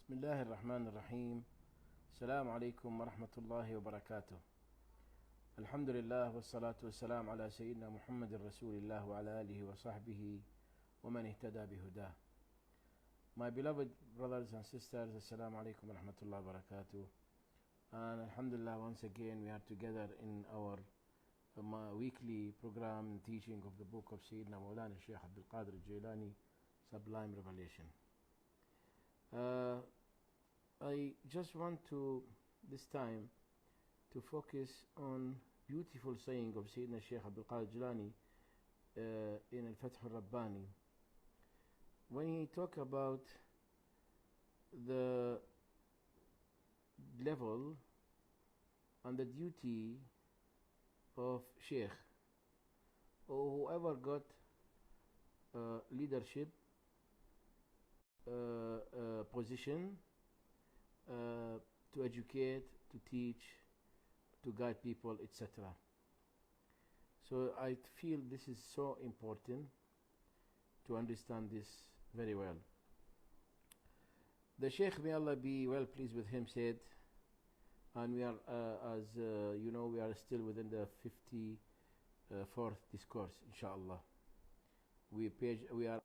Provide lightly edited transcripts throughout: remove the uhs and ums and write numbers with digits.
بسم الله الرحمن الرحيم. السلام عليكم ورحمة الله وبركاته. الحمد لله والصلاة والسلام على سيدنا محمد رسول الله وعلى آله وصحبه ومن اهتدى بهداه. My beloved brothers and sisters, Assalamu alaikum wa rahmatullahi wa barakatuh. And Alhamdulillah, once again we are together in our weekly program and teaching of the book of Sayyidina Mawlana Al-Sheikh Al-Jailani, Sublime Revelation. I just want to, this time, to focus on beautiful saying of Sayyidina Sheikh Al-Jailani in Al-Fath ar-Rabbani. When he talk about the level and the duty of Sheikh or whoever got leadership position to educate, to teach, to guide people, etc. So I feel this is so important to understand this very well. The Sheikh, may Allah be well pleased with him, said, and we are, as you know, we are still within the 54th discourse, inshallah. We are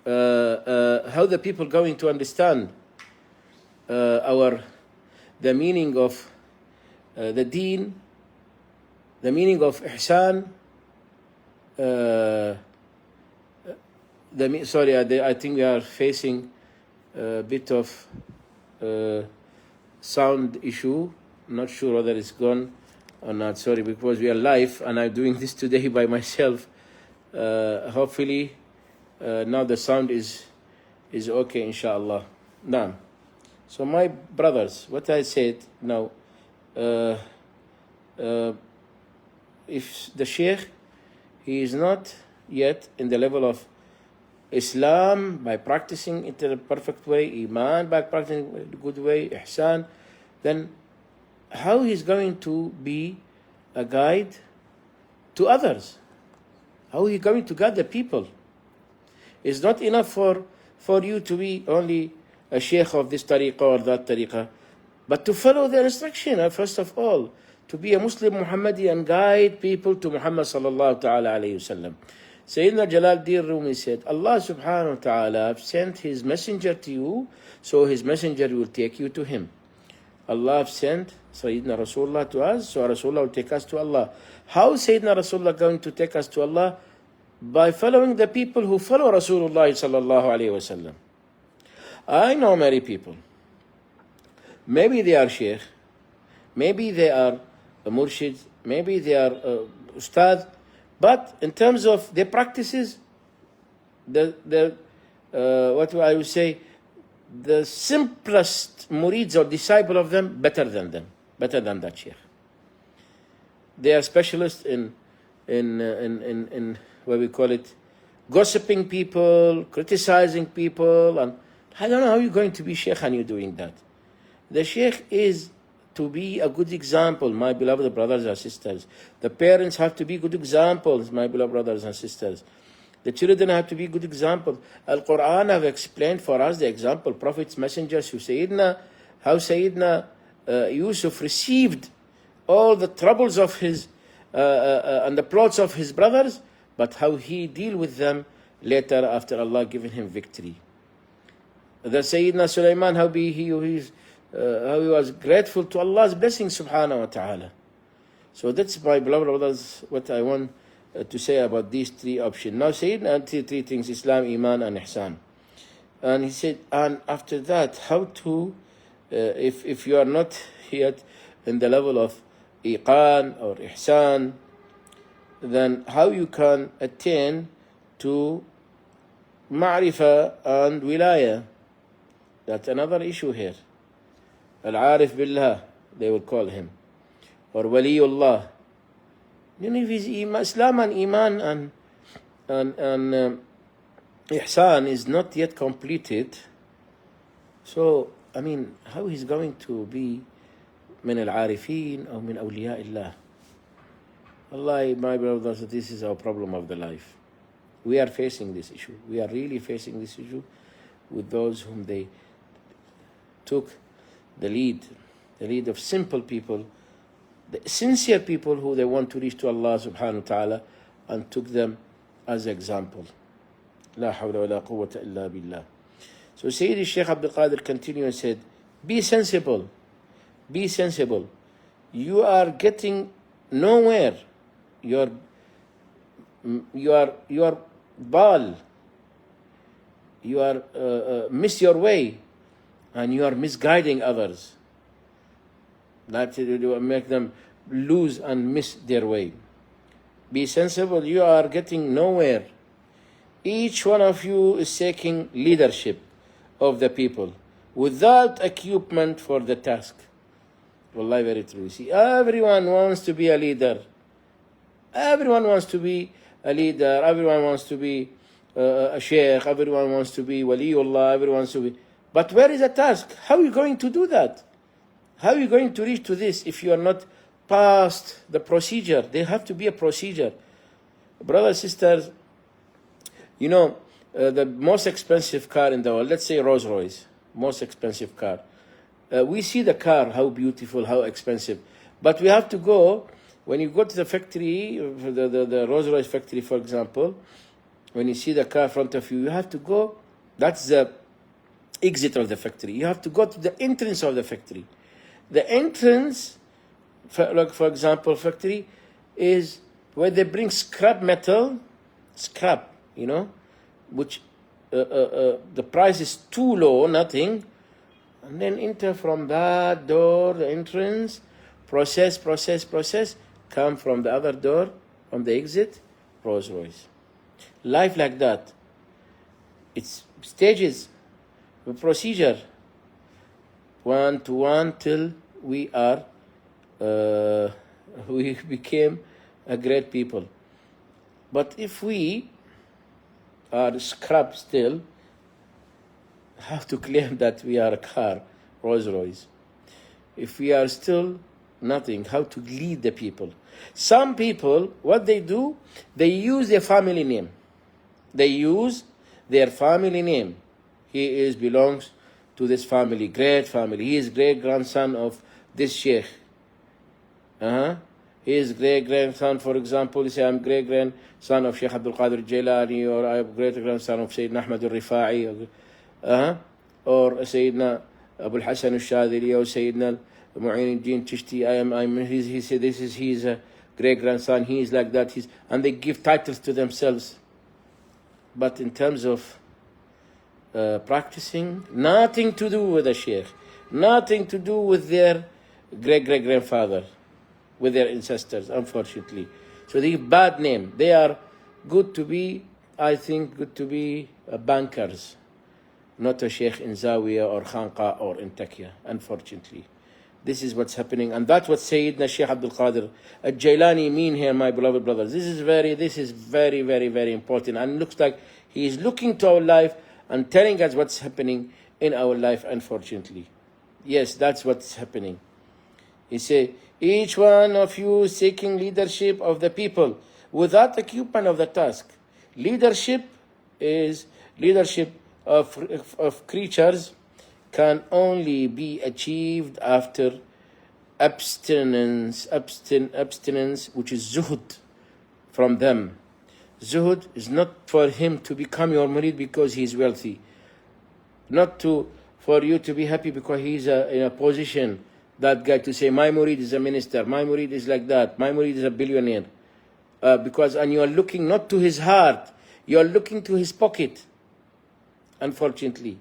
how the people going to understand the meaning of the deen, the meaning of ihsan. I think we are facing a bit of sound issue. I'm not sure whether it's gone or not. Sorry, because we are live and I'm doing this today by myself. Hopefully now the sound is okay, inshallah. Now, so my brothers, what I said now, if the Sheikh, he is not yet in the level of Islam by practicing it in a perfect way, Iman by practicing it in a good way, Ihsan, then how he's going to be a guide to others? How are you going to guide the people? It's not enough for you to be only a sheikh of this tariqah or that tariqah, but to follow the instruction, first of all, to be a Muslim Muhammadi and guide people to Muhammad sallallahu ta'ala alayhi wasallam. Sayyidina Jalaluddin Rumi said, Allah subhanahu wa ta'ala sent his messenger to you, so his messenger will take you to him. Allah sent Sayyidina Rasulullah to us, so Rasulullah will take us to Allah. How is Sayyidina Rasulullah going to take us to Allah? By following the people who follow Rasulullah sallallahu alayhi wasallam. I know many people. Maybe they are sheikh, maybe they are a murshid, maybe they are ustad, but in terms of their practices, what I would say, the simplest murids or disciple of them, better than that sheikh. They are specialists in what we call it, gossiping people, criticizing people, and I don't know how you're going to be sheikh and you're doing that. The sheikh is to be a good example, my beloved brothers and sisters. The parents have to be good examples, my beloved brothers and sisters. The children have to be good examples. Al-Quran have explained for us the example, prophets, messengers, how Sayyidina Yusuf received all the troubles of his and the plots of his brothers, but how he deal with them later after Allah given him victory. The Sayyidina Sulaiman, how he was grateful to Allah's blessing subhanahu wa ta'ala. So that's, my beloved brothers, what I want to say about these three options. Now Sayyidina three things, Islam, Iman and Ihsan. And he said, and after that, how to, if you are not yet in the level of Iqan or Ihsan, then how you can attain to Ma'rifah and Wilaya. That's another issue here. Al-Arif Billah, they will call him. Or Waliullah. You know, if his Islam and Iman and Ihsan is not yet completed, so, I mean, how he's going to be min al-Arifin or min awliya'illah? Allah, my brothers, this is our problem of the life. We are facing this issue. We are really facing this issue with those whom they took the lead of simple people, the sincere people who they want to reach to Allah subhanahu wa ta'ala, and took them as example. La hawla wa la quwwata illa billah. So Sayyidi Sheikh Abdul Qadir continued and said, be sensible. Be sensible. You are getting nowhere. You are ball. You are miss your way, and you are misguiding others. That will make them lose and miss their way. Be sensible. You are getting nowhere. Each one of you is taking leadership of the people without equipment for the task. Wallahi, very true. See, everyone wants to be a leader. Everyone wants to be a leader. Everyone wants to be a sheikh. Everyone wants to be waliullah. Everyone wants to be. But where is the task? How are you going to do that? How are you going to reach to this if you are not past the procedure? There have to be a procedure. Brothers, sisters, you know, the most expensive car in the world, let's say Rolls Royce, most expensive car. We see the car, how beautiful, how expensive. But we have to go, when you go to the factory, the Rolls Royce factory, for example, When you see the car in front of you, you have to go. That's the exit of the factory. You have to go to the entrance of the factory. The entrance, like for example, factory is where they bring scrap metal, which the price is too low, nothing, and then enter from that door, the entrance, process, come from the other door, from the exit, Rolls Royce. Life like that. It's stages, a procedure, one to one till we became a great people. But if we are scrap still, have to claim that we are a car, Rolls Royce. If we are still nothing, how to lead the people? Some people, what they do, they use their family name. They use their family name. He belongs to this family, great family. He is great grandson of this Sheikh. He is great grandson, for example, you say, I'm great grandson of Sheikh Abdul Qadir Al-Jailani, or I'm great grandson of Sayyidina Ahmad al-Rifa'i, or Sayyidina Abu al-Hasan al-Shadili, or Sayyidina Mu'in al-Din Chishti. He said, he's a great grandson, he is like that, and they give titles to themselves. But in terms of practicing, nothing to do with the Sheikh, nothing to do with their great-great-grandfather, with their ancestors, unfortunately. So they give bad name. They are good to be bankers, not a Sheikh in Zawiya or Khanqa or in Takia, unfortunately. This is what's happening, and that's what Sayyidina Sheikh Abdul Qadir Al-Jailani mean here, my beloved brothers. This is very, very, very important, and looks like he is looking to our life and telling us what's happening in our life, unfortunately. Yes, that's what's happening. He say, each one of you seeking leadership of the people without occupant of the task. Leadership of creatures can only be achieved after abstinence, which is zuhud from them. Zuhud is not for him to become your murid because he is wealthy, not for you to be happy because he is in a position, that guy to say, my murid is a minister, my murid is like that, my murid is a billionaire. And you are looking not to his heart, you are looking to his pocket, unfortunately.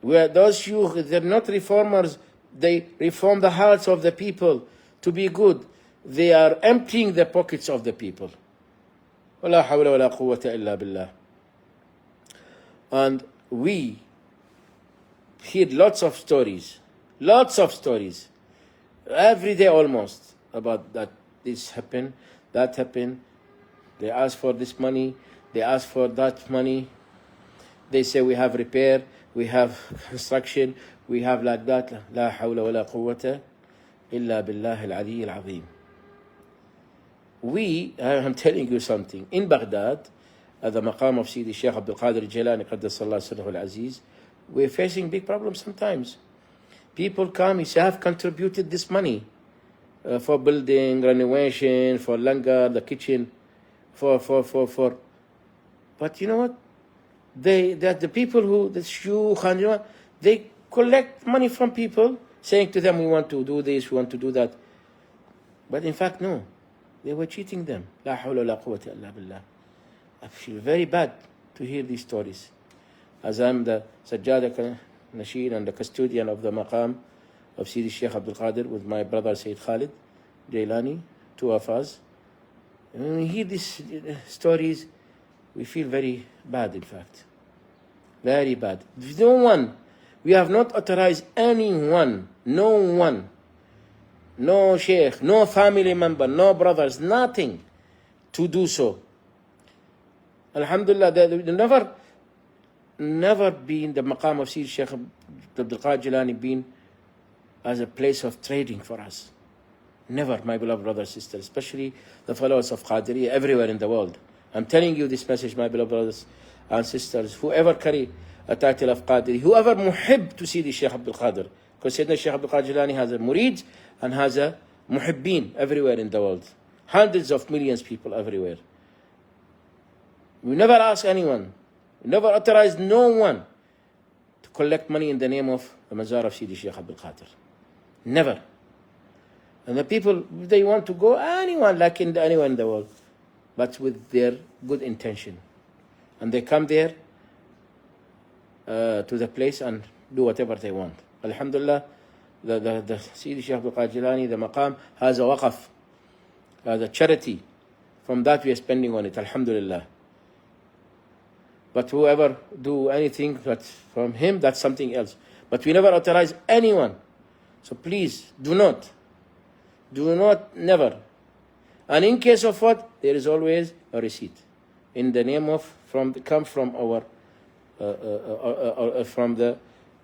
Where those they're not reformers, they reform the hearts of the people to be good. They are emptying the pockets of the people. وَلَا حَوْلَ وَلَا قُوَّةَ إِلَّا بِاللَّهِ. And we hear lots of stories, every day almost, about that this happened, that happened. They ask for this money, they ask for that money. They say we have repair, we have construction, we have like that. لا حول ولا قوة إلا بالله العلي العظيم. I'm telling you something. In Baghdad, at the maqam of Sidi Sheikh Abdul Qadir Al-Jailani قدس الله سره العزيز, we're facing big problems sometimes. People come, he say, I have contributed this money for building, renovation, for langar, the kitchen, for. But you know what? The people who, the shuyukh, they collect money from people, saying to them, we want to do this, we want to do that. But in fact, no. They were cheating them. La hawla la quwwata illa billah. I feel very bad to hear these stories. As I'm the Sajjada Nasheed and the custodian of the maqam of Sidi Sheikh Abdul Qadir with my brother Sayyid Khalid Jailani, two of us. And when we hear these stories, we feel very bad, in fact. Very bad. We have not authorized anyone, no one, no sheikh, no family member, no brothers, nothing to do so. Alhamdulillah, never been the maqam of Sayyid Sheikh Abdul Qadir Jilani been as a place of trading for us. Never, my beloved brothers and sisters, especially the followers of Qadiriyya everywhere in the world. I'm telling you this message, my beloved brothers and sisters. Whoever carry a title of Qadiri, whoever muhib to Sidi Sheikh Abdul Qadir, because Sayyidina Sheikh Abdul Qadir Jilani has a murid and has a muhibbin everywhere in the world. Hundreds of millions of people everywhere. We never ask anyone. We never authorize no one to collect money in the name of the Mazar of Sidi Sheikh Abdul Qadir. Never. And the people, they want to go, anyone, like anyone in the world, but with their good intention. And they come there to the place and do whatever they want. Alhamdulillah, the Sidi Sheikh Al-Jailani, the maqam, has a waqaf, has a charity. From that we are spending on it, alhamdulillah. But whoever do anything but from him, that's something else. But we never authorize anyone. So please, do not, never. And in case of what, there is always a receipt in the name of, come from our, from the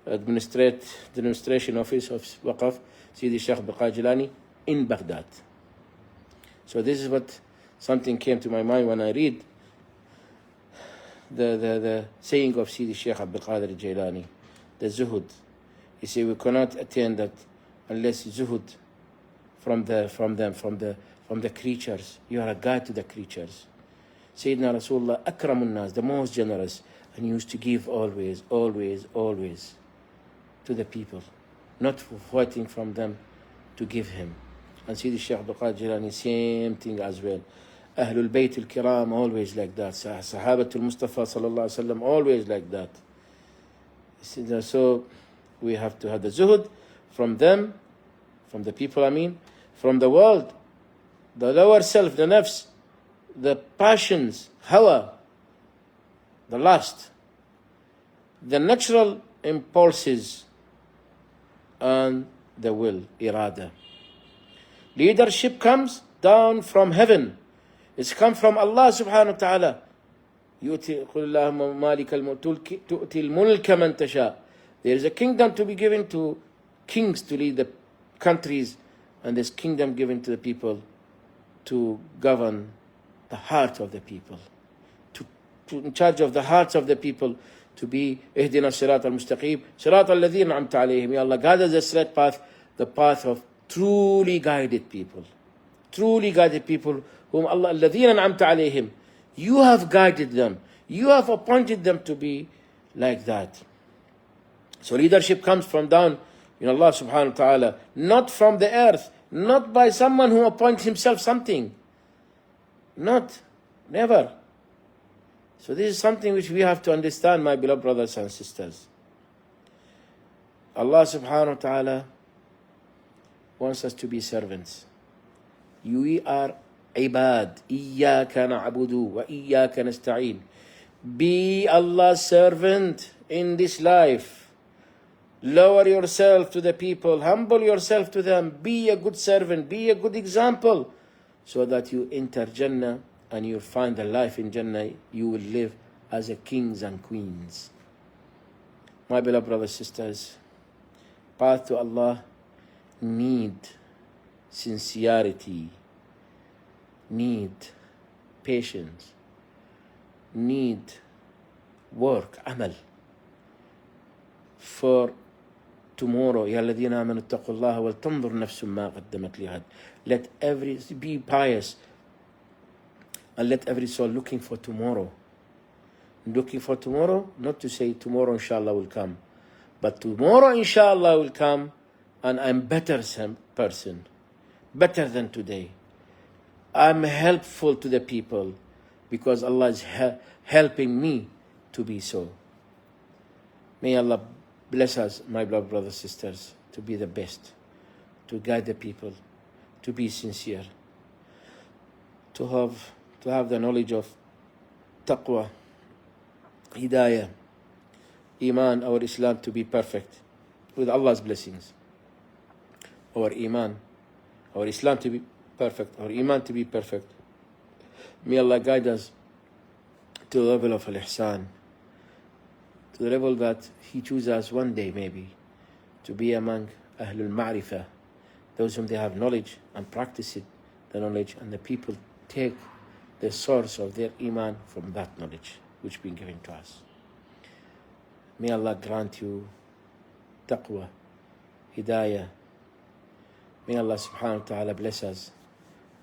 administration office of Waqaf, Sidi Sheikh Al-Jailani in Baghdad. So this is what something came to my mind when I read the saying of Sidi Sheikh Abdul Qadir Al-Jailani, the zuhud. He said we cannot attain that unless zuhud from the creatures. You are a guide to the creatures. Sayyidina Rasulullah akramun nas, the most generous, and used to give always to the people, not fighting from them to give him. And Sidi Sheikh Abdul Qadir Jilani, same thing as well. Ahlul Bayt al-Kiram, always like that. Sahabatul Mustafa sallallahu alaihi wasallam, always like that. So we have to have the zuhud from them, from the people, from the world, the lower self, the nafs, the passions, hawa, the lust, the natural impulses, and the will, irada. Leadership comes down from heaven. It's come from Allah subhanahu wa ta'ala. يُؤْتِي قُلِ اللَّهُمَّ مَالِكَ الْمُلْكِ تُؤْتِي الْمُلْكَ مَنْ تَشَاءُ. There is a kingdom to be given to kings to lead the countries, and there's kingdom given to the people to govern the heart of the people, to in charge of the hearts of the people, to be اهدنا الصراط المستقيم صراط الذين أنعمت عليهم. May Allah guide us the straight path, the path of truly guided people whom Allah الذين أنعمت عليهم. You have guided them, you have appointed them to be like that. So leadership comes from down in Allah subhanahu wa ta'ala, not from the earth, not by someone who appoints himself something. Never. So this is something which we have to understand, my beloved brothers and sisters. Allah subhanahu wa ta'ala wants us to be servants. We are ibad. إِيَّاكَ نَعْبُدُ وَإِيَّاكَ نَسْتَعِينُ. Be Allah's servant in this life. Lower yourself to the people. Humble yourself to them. Be a good servant. Be a good example, so that you enter Jannah and you find the life in Jannah. You will live as a kings and queens. My beloved brothers and sisters, path to Allah need sincerity, need patience, need work, amal. For tomorrow, يا الذين آمنوا اتقوا الله ولتنظر نفس ما قدمت لغد. Let every be pious, and let every soul looking for tomorrow. Looking for tomorrow, not to say tomorrow inshallah will come, but tomorrow inshallah will come, and I'm better person, better than today. I'm helpful to the people because Allah is helping me to be so. May Allah bless us, my beloved brothers and sisters, to be the best, to guide the people, to be sincere, to have the knowledge of taqwa, hidayah, iman, our Islam to be perfect with Allah's blessings. Our iman, our Islam to be perfect, our iman to be perfect. May Allah guide us to the level of al-ihsan, to the level that He chooses us one day maybe to be among Ahlul Ma'rifah, those whom they have knowledge and practice it, the knowledge, and the people take the source of their iman from that knowledge which been given to us. May Allah grant you taqwa, hidayah. May Allah subhanahu wa ta'ala bless us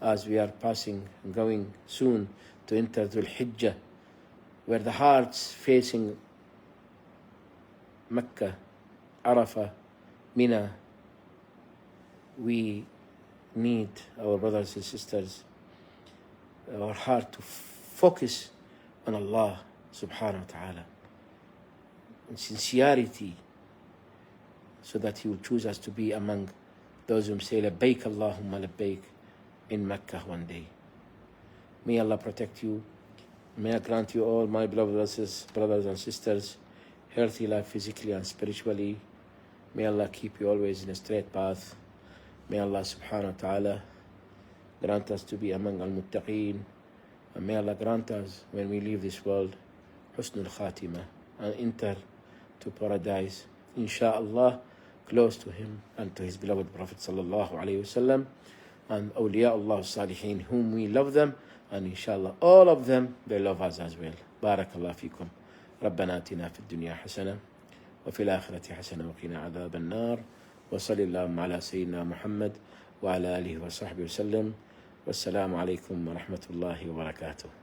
as we are passing and going soon to enter Dhul Hijjah, where the hearts facing Mecca, Arafah, Mina, we need our brothers and sisters, our heart to focus on Allah subhanahu wa ta'ala in sincerity, so that He will choose us to be among those who say labbaik Allahumma labbaik in Mecca one day. May Allah protect you. May I grant you all, my beloved brothers and sisters, healthy life physically and spiritually. May Allah keep you always in a straight path. May Allah subhanahu wa ta'ala grant us to be among al-muttaqeen. And may Allah grant us, when we leave this world, husnul khatimah, and enter to paradise, insha'Allah, close to Him and to His beloved Prophet sallallahu alayhi wasallam, and awliya Allah salihin, whom we love them, and inshallah all of them, they love us as well. Barakallah fikum. ربنا آتنا في الدنيا حسنة وفي الآخرة حسنة وقنا عذاب النار وصلى اللهم على سيدنا محمد وعلى آله وصحبه وسلم والسلام عليكم ورحمة الله وبركاته.